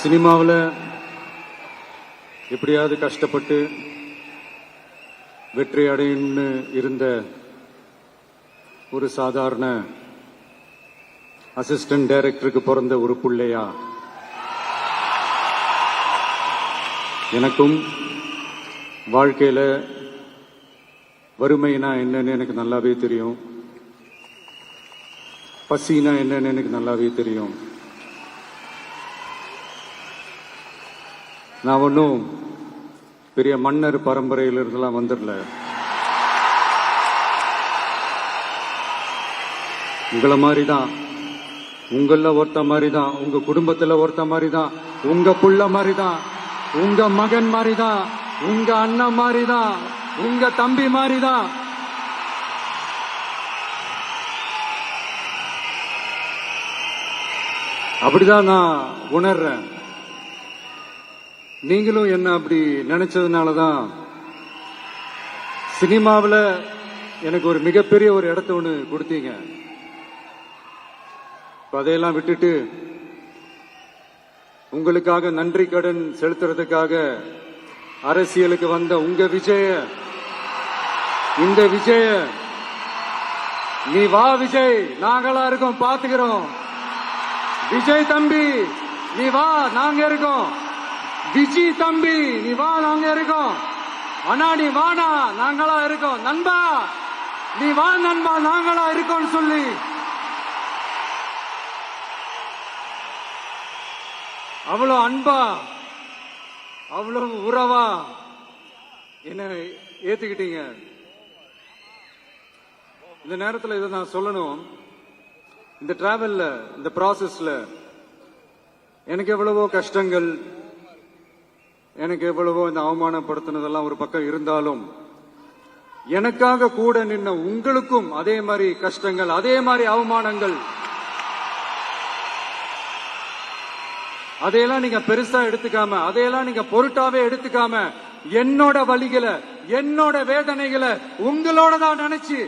சினிமாவில் எப்படியாவது கஷ்டப்பட்டு வெற்றி அடையணும்னு இருந்த ஒரு சாதாரண அசிஸ்டன்ட் டைரக்டருக்கு பிறந்த ஒரு பிள்ளையா எனக்கும் வாழ்க்கையில வறுமைனா என்னன்னு எனக்கு நல்லாவே தெரியும், பசினா என்னன்னு எனக்கு நல்லாவே தெரியும். நான் ஒன்றும் பெரிய மன்னர் பரம்பரையிலிருந்தெல்லாம் வந்துடல. உங்களை மாதிரி தான், உங்கள ஒருத்த மாதிரி தான், உங்க குடும்பத்துல ஒருத்த மாதிரி தான், உங்க புள்ள மாதிரி தான், உங்க மகன் மாதிரி தான், உங்க அண்ணன் மாதிரி தான், உங்க தம்பி மாதிரி தான். அப்படிதான் நான் உணர்றேன். நீங்களும் என்ன அப்படி நினைச்சதுனாலதான் சினிமாவில் எனக்கு ஒரு மிகப்பெரிய ஒரு இடத்த ஒண்ணு கொடுத்தீங்க. அதையெல்லாம் விட்டுட்டு உங்களுக்காக நன்றி கடன் செலுத்துறதுக்காக அரசியலுக்கு வந்த உங்க விஜய, இந்த விஜய, நீ வா விஜய், நாங்களா இருக்கோம், பாத்துக்கிறோம். விஜய் தம்பி நீ வா, நாங்க இருக்கோம். விஜி தம்பி நீ வா, நாங்க இருக்கோம். அண்ணா நீ வாடா, நாங்களா இருக்கோம். நண்பா நீ வா நண்பா, நாங்களா இருக்கோம் சொல்லி அவ்வளவு அன்பா, அவ்வளவு உறவா என்ன ஏத்துக்கிட்டீங்க. இந்த நேரத்தில் இதை நான் சொல்லணும். இந்த டிராவல்ல, இந்த ப்ராசஸ்ல எனக்கு எவ்வளவோ கஷ்டங்கள், எனக்கு எவ்வளவோ இந்த அவமானப்படுத்தினதெல்லாம் ஒரு பக்கம் இருந்தாலும், எனக்காக கூட நின்ன உங்களுக்கும் அதே மாதிரி கஷ்டங்கள், அதே மாதிரி அவமானங்கள், அதையெல்லாம் நீங்க பெருசா எடுத்துக்காம, அதையெல்லாம் நீங்க பொருட்டாவே எடுத்துக்காம, என்னோட வலிகளை, என்னோட வேதனைகளை உங்களோட தான் நினைச்சு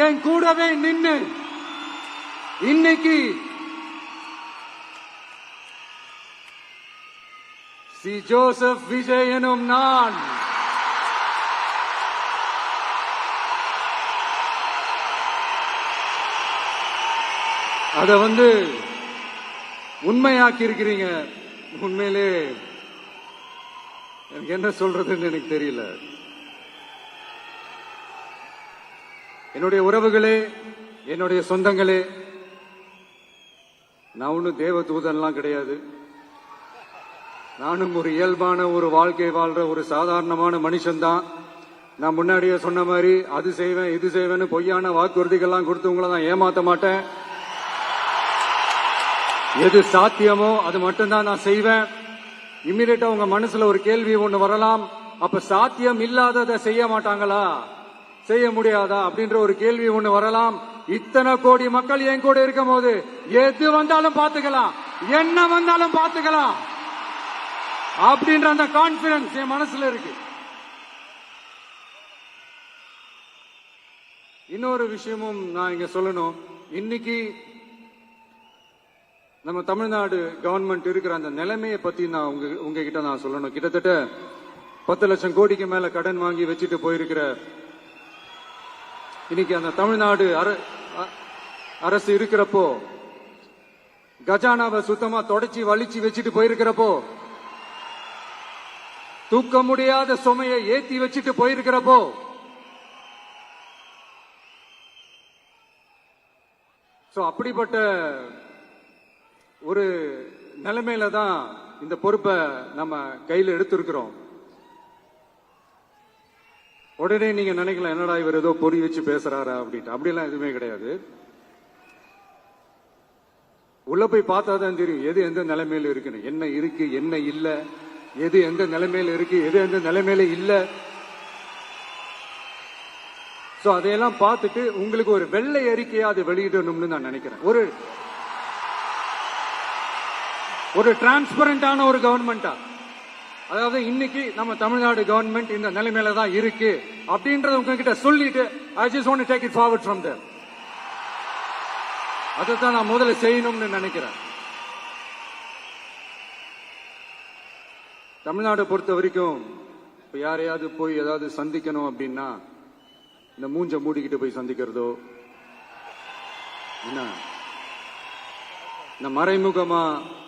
என் கூடவே நின்னு இன்னைக்கு சி ஜோசப் விஜய் எனும் நான் அத உண்மையாக்கி இருக்கிறீங்க. உண்மையிலே எனக்கு என்ன சொல்றதுன்னு எனக்கு தெரியல. என்னுடைய உறவுகளே, என்னுடைய சொந்தங்களே, நான் ஒன்னும் தேவ தூதன்லாம் கிடையாது. நானும் ஒரு இயல்பான ஒரு வாழ்க்கை வாழ்ற ஒரு சாதாரணமான மனுஷன்தான். நான் முன்னாடியே சொன்ன மாதிரி அது செய்வேன் இது செய்வேன்னு பொய்யான வாக்குறுதிகள்லாம் கொடுத்து உங்களை நான் ஏமாத்த மாட்டேன். எது சாத்தியமோ அது மட்டும்தான் நான் செய்வேன். இம்மிடியட்டா உங்க மனசுல ஒரு கேள்வி ஒண்ணு வரலாம், அப்ப சாத்தியம் இல்லாததை செய்ய மாட்டாங்களா, செய்ய முடியாதா அப்படின்ற ஒரு கேள்வி ஒண்ணு வரலாம். இத்தனை கோடி மக்கள் என் கூட இருக்கும் போது எது வந்தாலும் பாத்துக்கலாம், என்ன வந்தாலும் பாத்துக்கலாம் அப்படின்ற அந்த கான்பிடன்ஸ் என் மனசுல இருக்கு. இன்னொரு விஷயமும் நான் இங்க சொல்லணும். இன்னைக்கு நம்ம தமிழ்நாடு கவர்மெண்ட் இருக்கிற அந்த நிலைமையை பத்தி நான் உங்ககிட்ட நான் சொல்லணும். கிட்டத்தட்ட 10 லட்சம் கோடிக்கு மேல கடன் வாங்கி வச்சுட்டு போயிருக்கிற இன்னைக்கு அந்த தமிழ்நாடு அரசு இருக்கிறப்போ, கஜானாவை சுத்தமா தொடச்சி வலிச்சு வச்சுட்டு போயிருக்கிறப்போ, தூக்க முடியாத சுமையை ஏத்தி வச்சுட்டு போயிருக்கிறப்போ, அப்படிப்பட்ட ஒரு நிலைமையில தான் இந்த பொறுப்பை நம்ம கையில் எடுத்திருக்கிறோம். உடனே நீங்க நினைக்கலாம், என்னடா இவர் ஏதோ பொறி வச்சு பேசுறாரா அப்படின்ட்டு. அப்படியெல்லாம் எதுவுமே கிடையாது. உள்ள போய் பார்த்தா தான் தெரியும் எது எந்த நிலைமையில இருக்குன்னு, என்ன இருக்கு என்ன இல்ல, எது எந்த நிலைமையில இருக்கு எது எந்த நிலைமையில இல்ல. அதையெல்லாம் பார்த்துட்டு உங்களுக்கு ஒரு வெள்ளை அறிக்கையா அதை வெளியிடணும்னு நான் நினைக்கிறேன். ஒரு டிரான்ஸ்பரண்டான ஒரு கவர்மெண்டா, அதாவது இன்னைக்கு நம்ம தமிழ்நாடு கவர்மெண்ட் இந்த நிலைமையில தான் இருக்கு அப்படின்றத உங்ககிட்ட சொல்லிட்டு I just want to take it forward from there. அதைத்தான் நான் முதல்ல செய்யணும்னு நினைக்கிறேன். தமிழ்நாட்டை பொறுத்த வரைக்கும் இப்ப யாரையாவது போய் ஏதாவது சந்திக்கணும் அப்படின்னா இந்த மூஞ்ச மூடிக்கிட்டு போய் சந்திக்கிறதோ, என்ன இந்த மறைமுகமா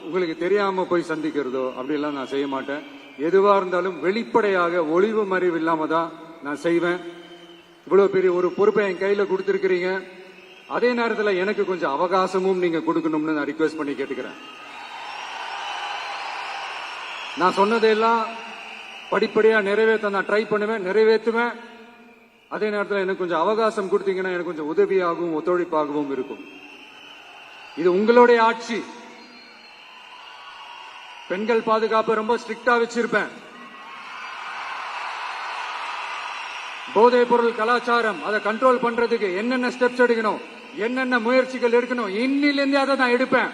உங்களுக்கு தெரியாம போய் சந்திக்கிறதோ அப்படிலாம் நான் செய்ய மாட்டேன். எதுவா இருந்தாலும் வெளிப்படையாக ஒளிவு மறைவு இல்லாம தான் நான் செய்வேன். இவ்வளவு பெரிய ஒரு பொறுப்பை என் கையில கொடுத்திருக்கிறீங்க. அதே நேரத்தில் எனக்கு கொஞ்சம் அவகாசமும் நீங்க கொடுக்கணும்னு நான் ரிக்வெஸ்ட் பண்ணி கேட்டுக்கிறேன். நான் சொன்னதெல்லாம் படிப்படியா நிறைவேற்ற நான் ட்ரை பண்ணுவேன், நிறைவேற்றுவேன். அதே நேரத்தில் எனக்கு கொஞ்சம் அவகாசம் கொடுத்தீங்கன்னா எனக்கு கொஞ்சம் உதவியாகவும் ஒத்துழைப்பாகவும் இருக்கும். இது உங்களுடைய ஆட்சி. பெண்கள் பாதுகாப்பு ரொம்ப ஸ்ட்ரிக்டா வச்சிருப்பேன். போதைப் பொருள் கலாச்சாரம் அதை கண்ட்ரோல் பண்றதுக்கு என்னென்ன ஸ்டெப்ஸ் எடுக்கணும், என்னென்ன முயற்சிகள் எடுக்கணும், இன்னிலிருந்து அதை நான் எடுப்பேன்.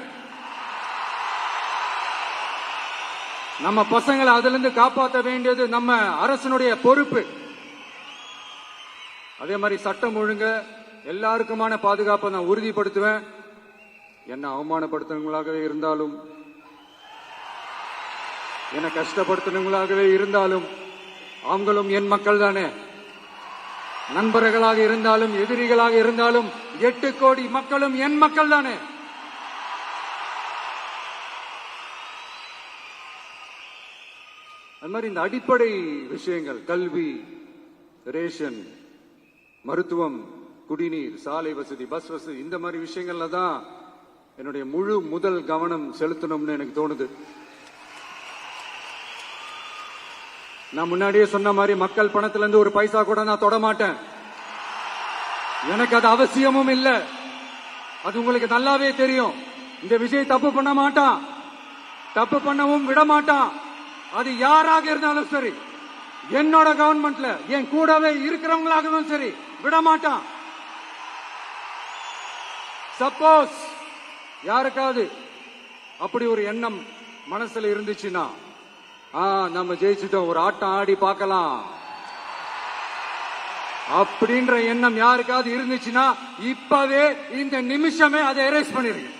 நம்ம பசங்களை அதுல இருந்து காப்பாற்ற வேண்டியது நம்ம அரசனுடைய பொறுப்பு. அதே மாதிரி சட்டம் ஒழுங்கு எல்லாருக்குமான பாதுகாப்பை நான் உறுதிப்படுத்துவேன். என்ன அவமானப்படுத்துறவங்களாகவே இருந்தாலும், என்ன கஷ்டப்படுத்துறவங்களாகவே இருந்தாலும் அவங்களும் என் மக்கள் தானே. நண்பர்களாக இருந்தாலும் எதிரிகளாக இருந்தாலும் 8 கோடி மக்களும் என் மக்கள் தானே. அது மாதிரி இந்த அடிப்படை விஷயங்கள், கல்வி, ரேஷன், மருத்துவம், குடிநீர், சாலை வசதி, பஸ் வசதி, இந்த மாதிரி விஷயங்கள்ல தான் என்னுடைய முதல் கவனம் செலுத்தணும்னு எனக்கு தோணுது. நான் முன்னாடியே சொன்ன மாதிரி மக்கள் பணத்துல இருந்து ஒரு பைசா கூட நான் தொட மாட்டேன். எனக்கு அது அவசியமும் இல்ல. அது உங்களுக்கு நல்லாவே தெரியும். இந்த விஜய் தப்பு பண்ண மாட்டான், தப்பு பண்ணவும் விட மாட்டான். அது யாராக இருந்தாலும் சரி, என்னோட கவர்மெண்ட்ல என் கூடவே இருக்கிறவங்களாகவும் சரி விட மாட்டான். சப்போஸ் யாருக்காவது அப்படி ஒரு எண்ணம் மனசுல இருந்துச்சுன்னா, நம்ம ஜெயிச்சுட்டோம், ஒரு ஆட்டம் ஆடி பார்க்கலாம் அப்படின்ற எண்ணம் யாருக்காவது இருந்துச்சுன்னா இப்பவே இந்த நிமிஷமே அதை எரேஸ் பண்ணிருங்க.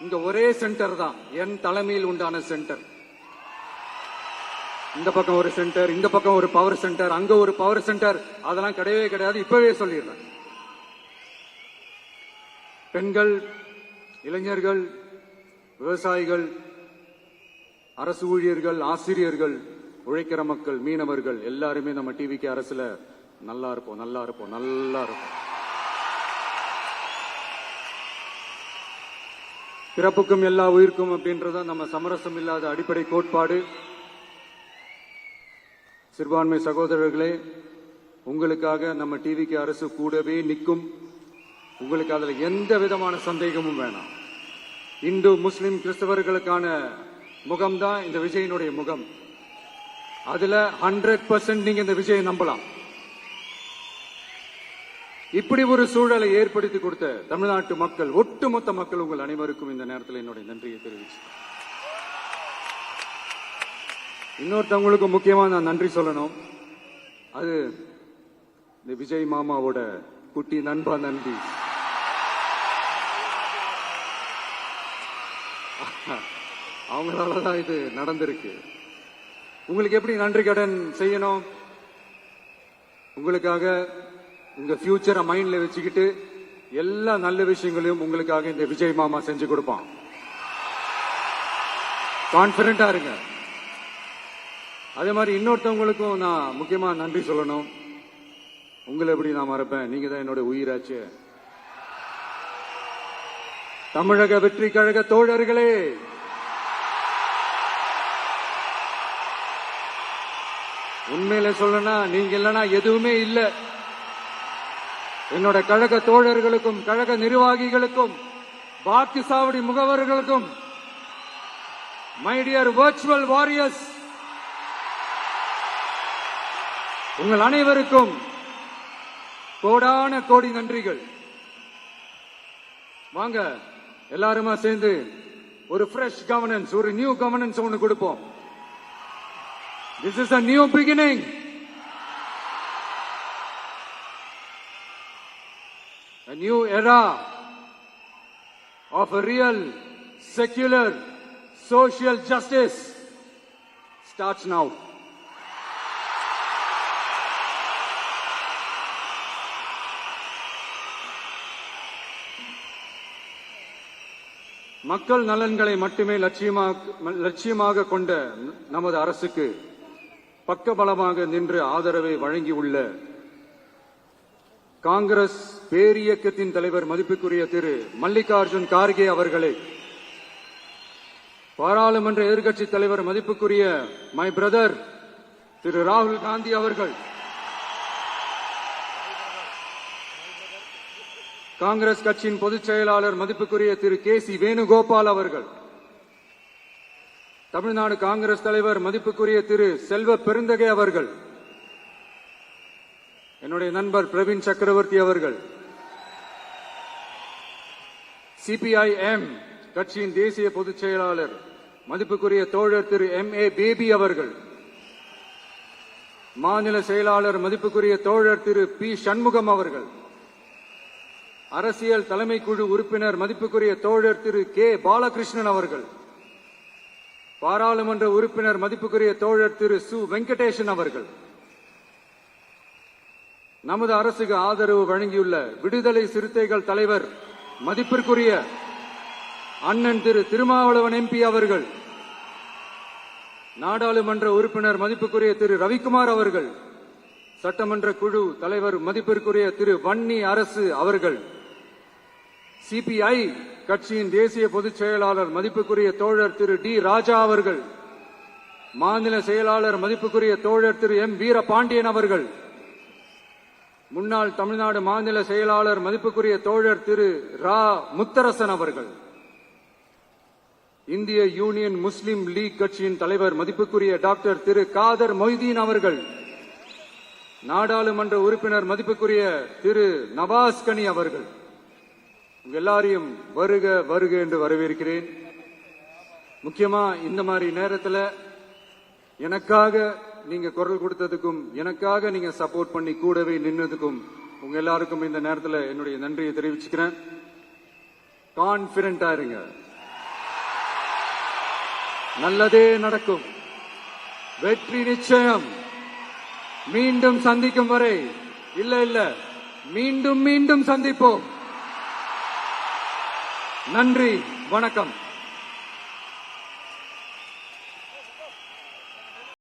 இங்க ஒரே சென்டர் தான், என் தலைமையில் உண்டான சென்டர். இந்த பக்கம் ஒரு சென்டர், இந்த பக்கம் ஒரு பவர் சென்டர், அங்க ஒரு பவர் சென்டர், அதெல்லாம் கிடையவே கிடையாது. இப்பவே சொல்லிடுறேன். பெண்கள், இளைஞர்கள், விவசாயிகள், அரசு ஊழியர்கள், ஆசிரியர்கள், உழைக்கிற மக்கள், மீனவர்கள் எல்லாருமே நம்ம டிவிக்கு அரசுல நல்லா இருப்போம், நல்லா இருப்போம், நல்லா இருப்போம். பிறப்புக்கும் எல்லா உயிர்க்கும் அப்படின்றத நம்ம சமரசம் இல்லாத அடிப்படை கோட்பாடு. சிறுபான்மை சகோதரர்களே, உங்களுக்காக நம்ம டிவிக்கு அரசு கூடவே நிற்கும். உங்களுக்கு அதுல எந்த விதமான சந்தேகமும் வேணாம். இந்து, முஸ்லிம், கிறிஸ்தவர்களுக்கான முகம்தான் இந்த விஜயனுடைய முகம். அதுல 100% நீங்க இந்த விஜயை நம்பலாம். இப்படி ஒரு சூழலை ஏற்படுத்தி கொடுத்த தமிழ்நாட்டு மக்கள், ஒட்டுமொத்த மக்கள், உங்கள் அனைவருக்கும் இந்த நேரத்தில் என்னுடைய நன்றியை தெரிவிச்சு, இன்னொருத்தவங்களுக்கு முக்கியமா நான் நன்றி சொல்லணும். அது இந்த விஜய் மாமாவோட குட்டி நண்பா நன்றி. அவங்களாலதான் இது நடந்திருக்கு. உங்களுக்கு எப்படி நன்றி கடன் செய்யணும்? உங்களுக்காக உங்க ஃபியூச்சரை மைண்ட்ல வச்சுக்கிட்டு எல்லா நல்ல விஷயங்களையும் உங்களுக்காக இந்த விஜய் மாமா செஞ்சு கொடுப்பான். கான்பிடண்டா இருங்க. அதே மாதிரி இன்னொருத்தவங்களுக்கும் நான் முக்கியமா நன்றி சொல்லணும். உங்களை எப்படி நான் மறப்பேன்? நீங்க தான் என்னோட உயிராச்சு. தமிழக வெற்றி கழக தோழர்களே, உண்மையில சொல்லனா நீங்க இல்லைன்னா எதுவுமே இல்ல. என்னோட கழக தோழர்களுக்கும், கழக நிர்வாகிகளுக்கும், வாக்கு சாவடி முகவர்களுக்கும், மை டியர் வர்ச்சுவல் வாரியர்ஸ், உங்கள் அனைவருக்கும் கோடான கோடி நன்றிகள். வாங்க எல்லாருமா சேர்ந்து ஒரு ஃப்ரெஷ் கவர்னன்ஸ், ஒரு நியூ கவர்னன்ஸ் ஒன்னு கொடுப்போம். This is a new beginning. new era of a real, secular, social justice starts now. மக்கள் நலன்களை மட்டுமே லட்சியமாக கொண்ட நமது அரசுக்கு பக்கபலமாக நின்று ஆதரவை வழங்கியுள்ள காங்கிரஸ் பேரியக்கத்தின் தலைவர் மதிப்புக்குரிய திரு மல்லிகார்ஜுன் கார்கே அவர்களை, பாராளுமன்ற எதிர்க்கட்சி தலைவர் மதிப்புக்குரிய மை பிரதர் திரு ராகுல் காந்தி அவர்கள், காங்கிரஸ் கட்சியின் பொதுச் செயலாளர் மதிப்புக்குரிய திரு கே.சி. வேணுகோபால் அவர்கள், தமிழ்நாடு காங்கிரஸ் தலைவர் மதிப்புக்குரிய திரு செல்வ பெருந்தகை அவர்கள், என்னுடைய நண்பர் பிரவீன் சக்கரவர்த்தி அவர்கள், சிபிஐஎம் கட்சியின் தேசிய பொதுச் செயலாளர் மதிப்புக்குரிய தோழர் திரு M.A. பேபி அவர்கள், மாநில செயலாளர் மதிப்புக்குரிய தோழர் திரு பி. சண்முகம் அவர்கள், அரசியல் தலைமை குழு உறுப்பினர் மதிப்புக்குரிய தோழர் திரு கே. பாலகிருஷ்ணன் அவர்கள், பாராளுமன்ற உறுப்பினர் மதிப்புக்குரிய தோழர் திரு சு. வெங்கடேசன் அவர்கள், நமது அரசுக்கு ஆதரவு வழங்கியுள்ள விடுதலை சிறுத்தைகள் தலைவர் மதிப்பிற்குரிய அண்ணன் திரு திருமாவளவன் MP அவர்கள், நாடாளுமன்ற உறுப்பினர் மதிப்புக்குரிய திரு ரவிக்குமார் அவர்கள், சட்டமன்ற குழு தலைவர் மதிப்பிற்குரிய திரு வன்னி அரசு அவர்கள், சிபிஐ கட்சியின் தேசிய பொதுச் செயலாளர் மதிப்புக்குரிய தோழர் திரு டி. ராஜா அவர்கள், மாநில செயலாளர் மதிப்புக்குரிய தோழர் திரு M. வீரபாண்டியன் அவர்கள், முன்னாள் தமிழ்நாடு மாநில செயலாளர் மதிப்புக்குரிய தோழர் திரு ரா. முத்தரசன் அவர்கள், இந்திய யூனியன் முஸ்லிம் லீக் கட்சியின் தலைவர் மதிப்புக்குரிய டாக்டர் திரு காதர் மொய்தீன் அவர்கள், நாடாளுமன்ற உறுப்பினர் மதிப்புக்குரிய திரு நவாஸ் கனி அவர்கள், உங்க எல்லாரையும் வருக வருக என்று வரவேற்கிறேன். முக்கியமா இந்த மாதிரி நேரத்தில் எனக்காக நீங்க குரல் கொடுத்ததுக்கும், எனக்காக நீங்க சப்போர்ட் பண்ணி கூடவே நின்னதுக்கும் உங்க எல்லாருக்கும் இந்த நேரத்தில் என்னுடைய நன்றியை தெரிவிச்சுக்கிறேன். கான்பிடண்டா இருங்க, நல்லதே நடக்கும், வெற்றி நிச்சயம். மீண்டும் சந்திக்கும் வரை இல்ல மீண்டும் மீண்டும் சந்திப்போம். நன்றி, வணக்கம்.